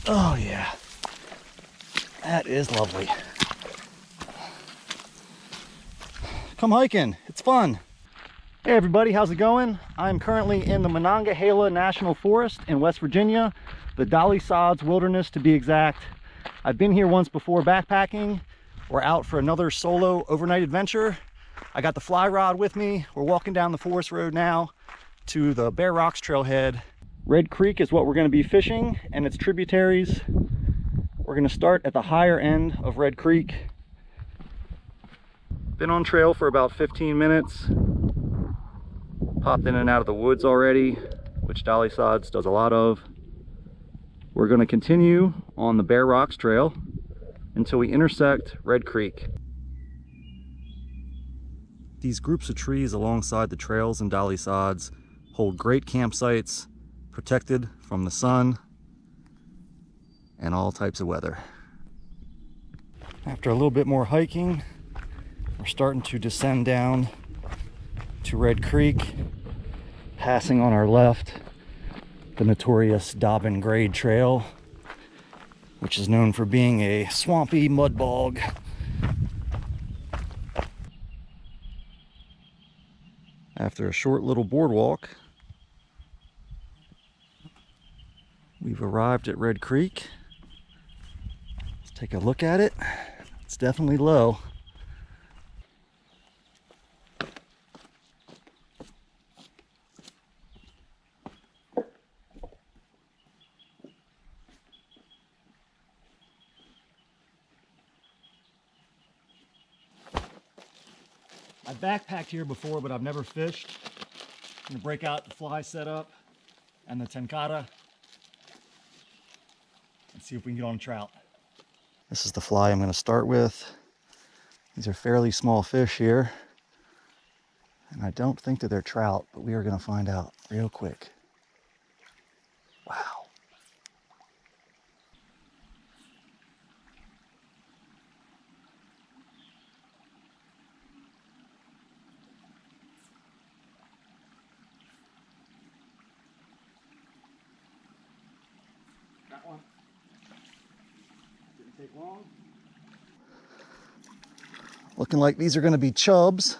Oh yeah, that is lovely. Come hiking, it's fun. Hey everybody, how's it going? I'm currently in the Monongahela National Forest in West Virginia, the Dolly Sods Wilderness to be exact. I've been here once before backpacking. We're out for another solo overnight adventure. I got the fly rod with me. We're walking down the forest road now to the Bare Rocks trailhead. Red Creek is what we're going to be fishing and its tributaries. We're going to start at the higher end of Red Creek. Been on trail for about 15 minutes. Popped in and out of the woods already, which Dolly Sods does a lot of. We're going to continue on the Bare Rocks trail until we intersect Red Creek. These groups of trees alongside the trails in Dolly Sods hold great campsites, protected from the sun and all types of weather. After a little bit more hiking, we're starting to descend down to Red Creek, passing on our left the notorious Dobbin Grade Trail, which is known for being a swampy mud bog. After a short little boardwalk, we've arrived at Red Creek. Let's take a look at it. It's definitely low. I've backpacked here before, but I've never fished. I'm gonna break out the fly setup and the tenkara and see if we can get on a trout. This is the fly I'm gonna start with. These are fairly small fish here, and I don't think that they're trout, but we are gonna find out real quick. Wow. Got one. Didn't take long. Looking like these are going to be chubs,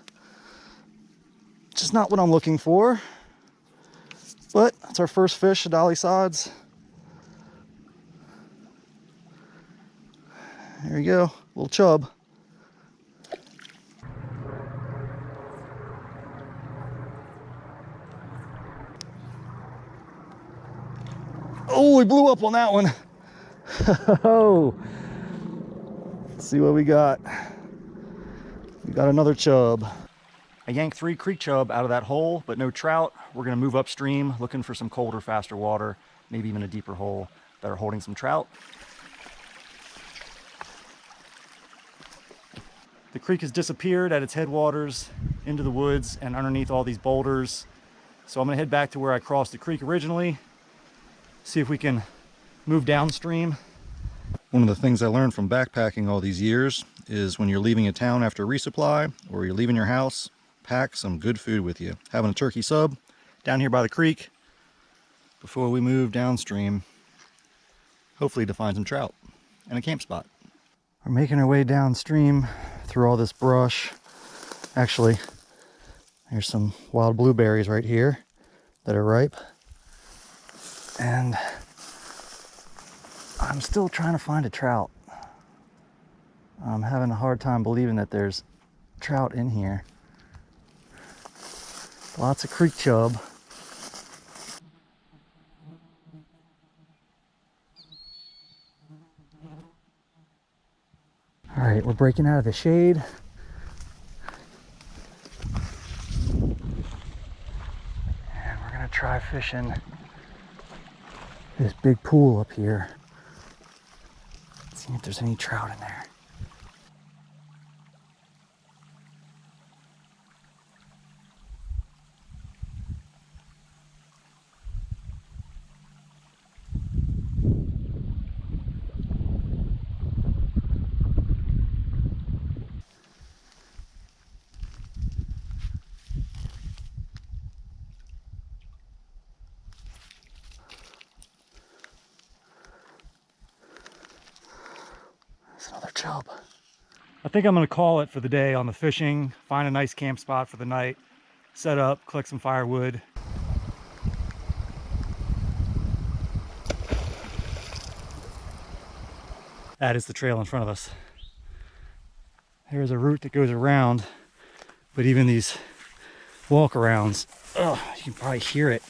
which is not what I'm looking for, but it's our first fish at Dolly Sods. There you go, little chub. Oh, we blew up on that one. Oh, let's see what we got. We got another chub. I yanked 3 creek chub out of that hole, but no trout. We're gonna move upstream, looking for some colder, faster water, maybe even a deeper hole that are holding some trout. The creek has disappeared at its headwaters into the woods and underneath all these boulders. So I'm gonna head back to where I crossed the creek originally, see if we can move downstream. One of the things I learned from backpacking all these years is when you're leaving a town after a resupply or you're leaving your house, pack some good food with you. Having a turkey sub down here by the creek before we move downstream, hopefully to find some trout and a camp spot. We're making our way downstream through all this brush. Actually, there's some wild blueberries right here that are ripe. And I'm still trying to find a trout. I'm having a hard time believing that there's trout in here. Lots of creek chub. All right, we're breaking out of the shade. And we're gonna try fishing this big pool up here. See if there's any trout in there. help. I think I'm gonna call it for the day on the fishing, find a nice camp spot for the night, set up, collect some firewood. That is the trail in front of us. There's a route that goes around, but even these walk-arounds, oh, you can probably hear it.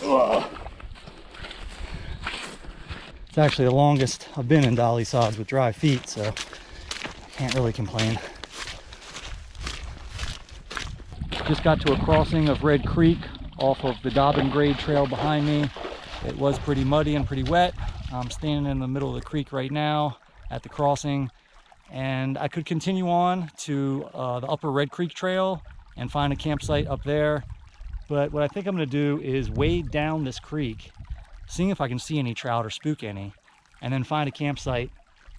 Oh. It's actually the longest I've been in Dolly Sods with dry feet, so I can't really complain. Just got to a crossing of Red Creek off of the Dobbin Grade Trail behind me. It was pretty muddy and pretty wet. I'm standing in the middle of the creek right now at the crossing, and I could continue on to the upper Red Creek Trail and find a campsite up there. But what I think I'm gonna do is wade down this creek, seeing if I can see any trout or spook any, and then find a campsite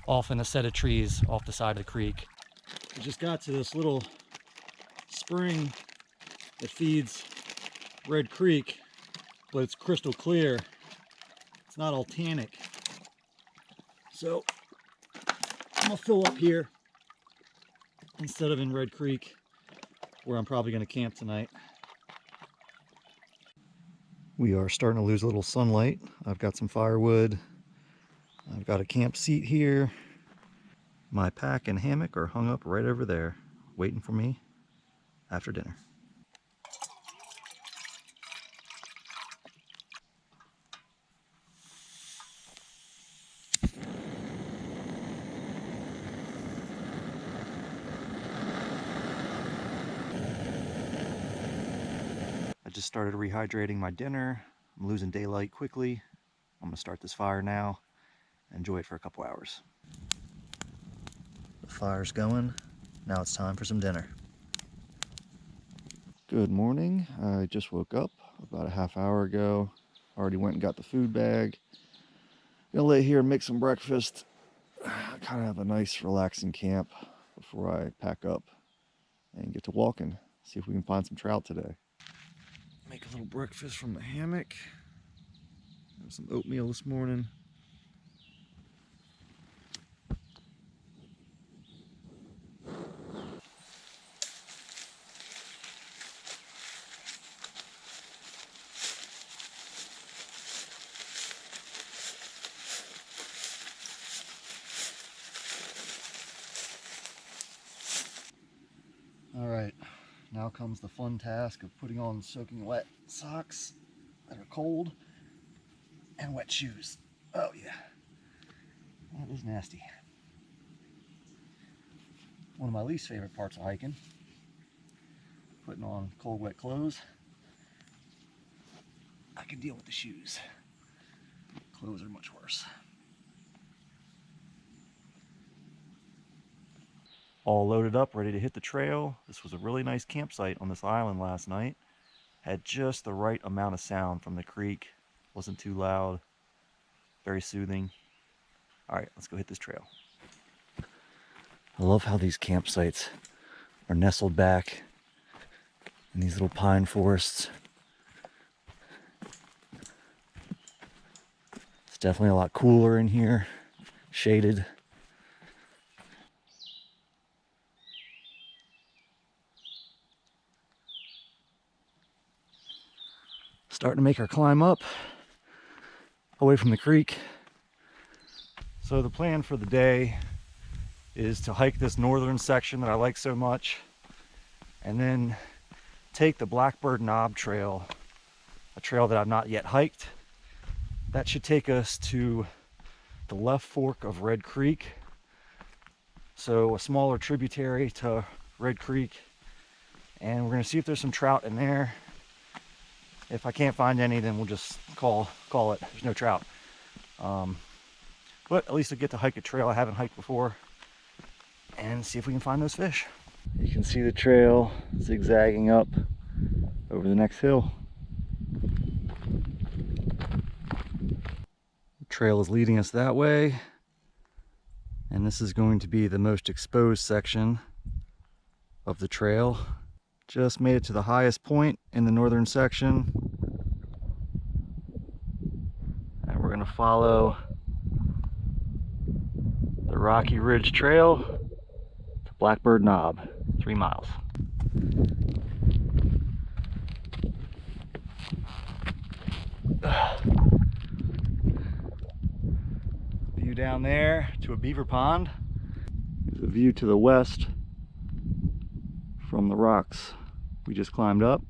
off in a set of trees off the side of the creek. I just got to this little spring that feeds Red Creek, but it's crystal clear. It's not all tannic. So I'm gonna fill up here instead of in Red Creek, where I'm probably gonna camp tonight. We are starting to lose a little sunlight. I've got some firewood. I've got a camp seat here. My pack and hammock are hung up right over there, waiting for me after dinner. I just started rehydrating my dinner. I'm losing daylight quickly. I'm gonna start this fire now, enjoy it for a couple hours. The fire's going. Now it's time for some dinner. Good morning. I just woke up about a half hour ago. Already went and got the food bag. Gonna lay here and make some breakfast. Kind of have a nice relaxing camp before I pack up and get to walking. See if we can find some trout today. Make a little breakfast from the hammock. Have some oatmeal this morning. All right, now comes the fun task of putting on soaking wet socks that are cold and wet shoes. Oh yeah, that is nasty. One of my least favorite parts of hiking, putting on cold wet clothes. I can deal with the shoes. Clothes are much worse. All loaded up, ready to hit the trail. This was a really nice campsite on this island last night. Had just the right amount of sound from the creek. Wasn't too loud. Very soothing. All right, let's go hit this trail. I love how these campsites are nestled back in these little pine forests. It's definitely a lot cooler in here, shaded. Starting to make our climb up away from the creek. So the plan for the day is to hike this northern section that I like so much, and then take the Blackbird Knob Trail, a trail that I've not yet hiked. That should take us to the left fork of Red Creek, so a smaller tributary to Red Creek, and we're going to see if there's some trout in there. If I can't find any, then we'll just call it. There's no trout. But at least I get to hike a trail I haven't hiked before and see if we can find those fish. You can see the trail zigzagging up over the next hill. The trail is leading us that way, and this is going to be the most exposed section of the trail. Just made it to the highest point in the northern section, and we're going to follow the Rocky Ridge Trail to Blackbird Knob, 3 miles. View down there to a beaver pond. There's a view to the west from the rocks we just climbed up.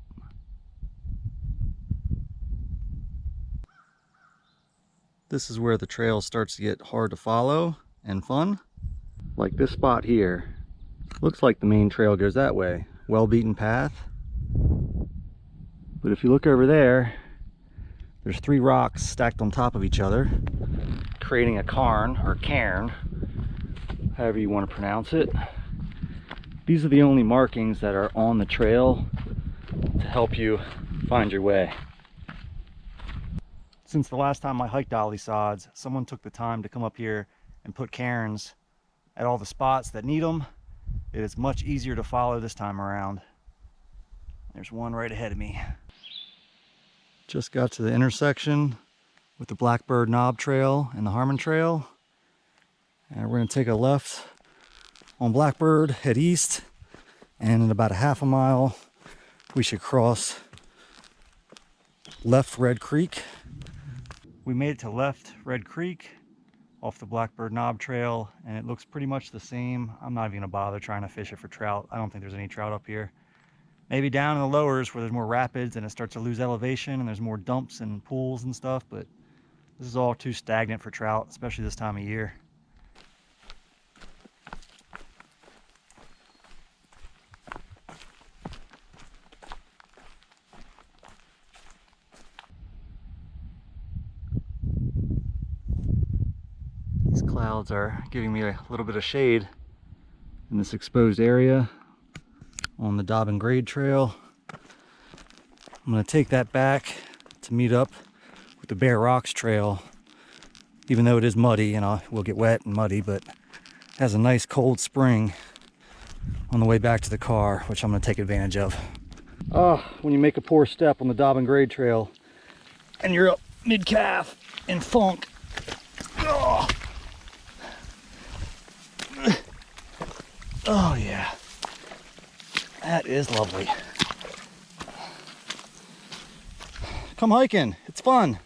This is where the trail starts to get hard to follow and fun. Like this spot here. Looks like the main trail goes that way. Well-beaten path. But if you look over there, there's 3 rocks stacked on top of each other, creating a cairn, or cairn, however you want to pronounce it. These are the only markings that are on the trail to help you find your way. Since the last time I hiked Dolly Sods, someone took the time to come up here and put cairns at all the spots that need them. It is much easier to follow this time around. There's one right ahead of me. Just got to the intersection with the Blackbird Knob Trail and the Harmon Trail. And we're going to take a left on Blackbird, head east, and in about a half a mile we should cross left Red Creek. We made it to left Red Creek off the Blackbird Knob Trail, and it looks pretty much the same. I'm not even gonna bother trying to fish it for trout. I don't think there's any trout up here. Maybe down in the lowers where there's more rapids and it starts to lose elevation and there's more dumps and pools and stuff, but this is all too stagnant for trout, especially this time of year. These clouds are giving me a little bit of shade in this exposed area on the Dobbin Grade Trail. I'm going to take that back to meet up with the Bear Rocks Trail, even though it is muddy and we'll get wet and muddy, but it has a nice cold spring on the way back to the car, which I'm going to take advantage of. When you make a poor step on the Dobbin Grade Trail and you're up mid-calf in funk. Oh yeah, that is lovely. Come hiking, it's fun.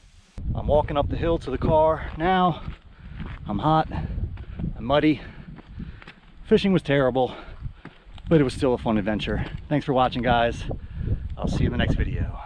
I'm walking up the hill to the car now. I'm hot, I'm muddy. Fishing was terrible, but it was still a fun adventure. Thanks for watching, guys. I'll see you in the next video.